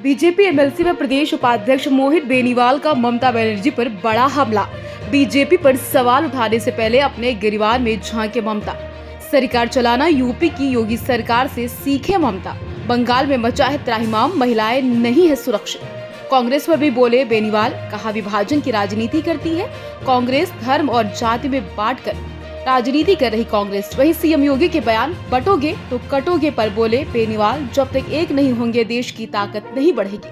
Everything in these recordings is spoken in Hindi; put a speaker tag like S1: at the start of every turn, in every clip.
S1: बीजेपी एमएलसी व प्रदेश उपाध्यक्ष मोहित बेनीवाल का ममता बनर्जी पर बड़ा हमला। बीजेपी पर सवाल उठाने से पहले अपने गिरवार में झांके ममता। सरकार चलाना यूपी की योगी सरकार से सीखे ममता। बंगाल में मचा है त्राहिमाम, महिलाएं नहीं है सुरक्षित। कांग्रेस पर भी बोले बेनीवाल, कहा विभाजन की राजनीति करती है कांग्रेस। धर्म और जाति में बांटकर राजनीति कर रही कांग्रेस। वहीं सीएम योगी के बयान, बटोगे तो कटोगे पर बोले बेनीवाल, जब तक एक नहीं होंगे देश की ताकत नहीं बढ़ेगी।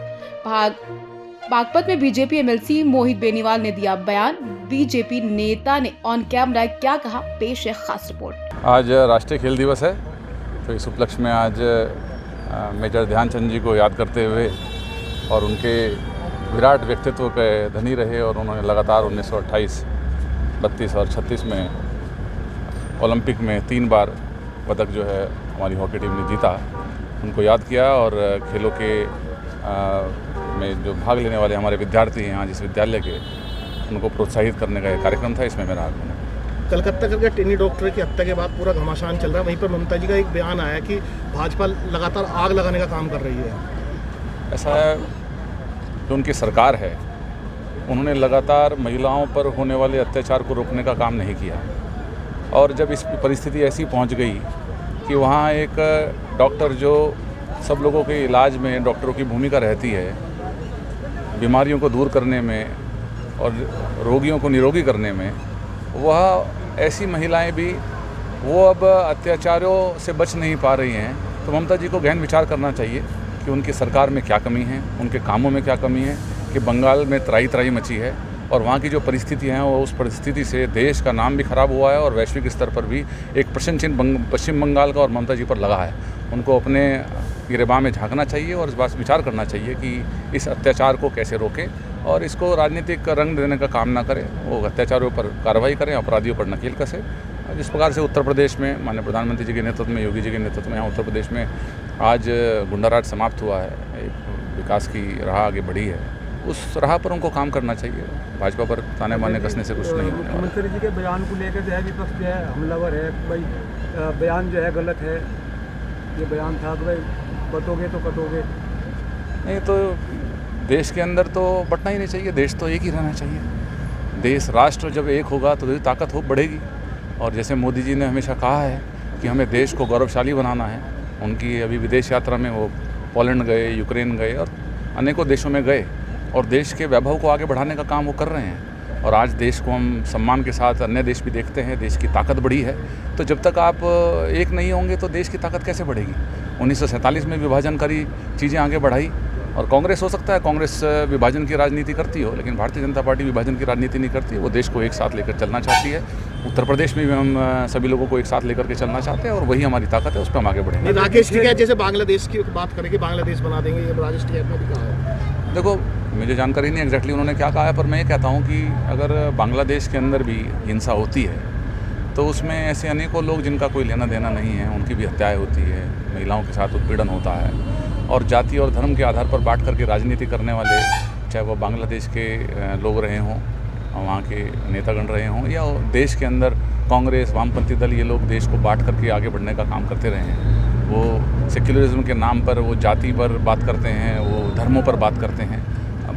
S1: बागपत में बीजेपी एमएलसी मोहित बेनीवाल ने दिया बयान। बीजेपी नेता ने ऑन कैमरा क्या कहा, पेश है खास रिपोर्ट।
S2: आज राष्ट्रीय खेल दिवस है, तो इस उपलक्ष्य में आज मेजर ध्यानचंद जी को याद करते हुए और उनके विराट व्यक्तित्व के धनी रहे और उन्होंने लगातार 1928, 32 और 36 में ओलंपिक में 3 बार पदक जो है हमारी हॉकी टीम ने जीता, उनको याद किया। और खेलों के में जो भाग लेने वाले हमारे विद्यार्थी हैं आज इस विद्यालय के, उनको प्रोत्साहित करने का एक कार्यक्रम था, इसमें मेरा आगमन है।
S3: कलकत्ता के टेनी डॉक्टर की हत्या के बाद पूरा घमासान चल रहा है, वहीं पर ममता जी का एक बयान आया कि भाजपा लगातार आग लगाने का काम कर रही है।
S2: ऐसा है, जो उनकी सरकार है उन्होंने लगातार महिलाओं पर होने वाले अत्याचार को रोकने का काम नहीं किया। और जब इस परिस्थिति ऐसी पहुंच गई कि वहाँ एक डॉक्टर जो सब लोगों के इलाज में डॉक्टरों की भूमिका रहती है, बीमारियों को दूर करने में और रोगियों को निरोगी करने में, वह ऐसी महिलाएं भी वो अब अत्याचारों से बच नहीं पा रही हैं। तो ममता जी को गहन विचार करना चाहिए कि उनकी सरकार में क्या कमी है, उनके कामों में क्या कमी है कि बंगाल में त्राही मची है और वहाँ की जो परिस्थितियाँ हैं वो उस परिस्थिति से देश का नाम भी खराब हुआ है और वैश्विक स्तर पर भी एक प्रश्न चिन्ह पश्चिम बंगाल का और ममता जी पर लगा है। उनको अपने गिरेबान में झांकना चाहिए और इस बात विचार करना चाहिए कि इस अत्याचार को कैसे रोकें और इसको राजनीतिक रंग देने का काम ना करें। वो अत्याचारों पर कार्रवाई करें, अपराधियों पर नकेल कसें। जिस प्रकार से उत्तर प्रदेश में माननीय प्रधानमंत्री जी के नेतृत्व में, योगी जी के नेतृत्व में यहाँ उत्तर प्रदेश में आज गुंडाराज समाप्त हुआ है, एक विकास की राह आगे बढ़ी है, उस राह पर उनको काम करना चाहिए। भाजपा पर ताने बाने कसने से कुछ नहीं होने वाला।
S4: मुख्यमंत्री जी के बयान को लेकर जो है विपक्ष जो है हमलावर है, भाई बयान जो है गलत है। ये बयान था कि भाई बटोगे तो कटोगे।
S2: नहीं तो देश के अंदर तो बटना ही नहीं चाहिए, देश तो एक ही रहना चाहिए। देश राष्ट्र जब एक होगा तो ताकत हो बढ़ेगी। और जैसे मोदी जी ने हमेशा कहा है कि हमें देश को गौरवशाली बनाना है, उनकी अभी विदेश यात्रा में वो पोलैंड गए, यूक्रेन गए और अनेकों देशों में गए और देश के वैभव को आगे बढ़ाने का काम वो कर रहे हैं। और आज देश को हम सम्मान के साथ अन्य देश भी देखते हैं, देश की ताकत बढ़ी है। तो जब तक आप एक नहीं होंगे तो देश की ताकत कैसे बढ़ेगी। 1947 में विभाजनकारी चीज़ें आगे बढ़ाई और कांग्रेस, हो सकता है कांग्रेस विभाजन की राजनीति करती हो, लेकिन भारतीय जनता पार्टी विभाजन की राजनीति नहीं करती। वो देश को एक साथ लेकर चलना चाहती है। उत्तर प्रदेश में भी हम सभी लोगों को एक साथ लेकर के चलना चाहते हैं और वही हमारी ताकत है, उस पर हम आगे बढ़ेंगे।
S3: राकेश टिकैत जैसे बांग्लादेश की बात करेंगे, बांग्लादेश बना देंगे, ये राकेश टिकैत ने भी कहा है।
S2: देखो, मुझे जानकारी नहीं एग्जैक्टली उन्होंने क्या कहा है, पर मैं ये कहता हूँ कि अगर बांग्लादेश के अंदर भी हिंसा होती है तो उसमें ऐसे अनेकों लोग जिनका कोई लेना देना नहीं है, उनकी भी हत्याएं होती है, महिलाओं के साथ उत्पीड़न होता है और जाति और धर्म के आधार पर बांट करके राजनीति करने वाले, चाहे वो बांग्लादेश के लोग रहे हों, वहाँ के नेतागण रहे हों, या देश के अंदर कांग्रेस, वामपंथी दल, ये लोग देश को बांट करके आगे बढ़ने का काम करते रहे हैं। वो सेक्युलरिज्म के नाम पर वो जाति पर बात करते हैं, वो धर्मों पर बात करते हैं।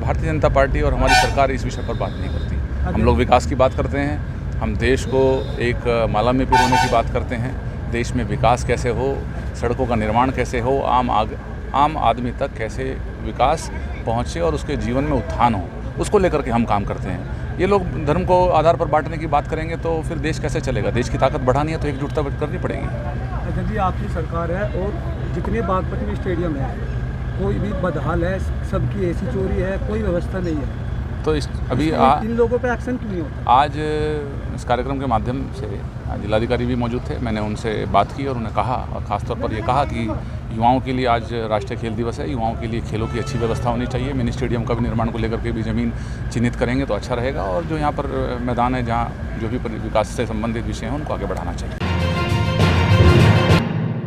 S2: भारतीय जनता पार्टी और हमारी सरकार इस विषय पर बात नहीं करती। हम लोग विकास की बात करते हैं, हम देश को एक माला में पिरोने की बात करते हैं। देश में विकास कैसे हो, सड़कों का निर्माण कैसे हो, आम आदमी तक कैसे विकास पहुँचे और उसके जीवन में उत्थान हो, उसको लेकर के हम काम करते हैं। ये लोग धर्म को आधार पर बांटने की बात करेंगे तो फिर देश कैसे चलेगा। देश की ताकत बढ़ानी है तो एकजुटता करनी पड़ेगी।
S4: अगर जी आपकी सरकार है और जितने बागपत में स्टेडियम है, कोई भी बदहाल है, सबकी एसी चोरी है, कोई व्यवस्था नहीं है,
S2: तो अभी
S4: इन लोगों पे एक्शन क्यों नहीं होता?
S2: आज इस कार्यक्रम के माध्यम से जिलाधिकारी भी मौजूद थे, मैंने उनसे बात की और उन्हें कहा, और ख़ासतौर पर ये कहा कि युवाओं के लिए आज राष्ट्रीय खेल दिवस है, युवाओं के लिए खेलों की अच्छी व्यवस्था होनी चाहिए। मिनी स्टेडियम का भी निर्माण को लेकर के भी ज़मीन चिन्हित करेंगे तो अच्छा रहेगा और जो यहाँ पर मैदान है, जहाँ जो भी विकास से संबंधित विषय हैं उनको आगे बढ़ाना चाहिए।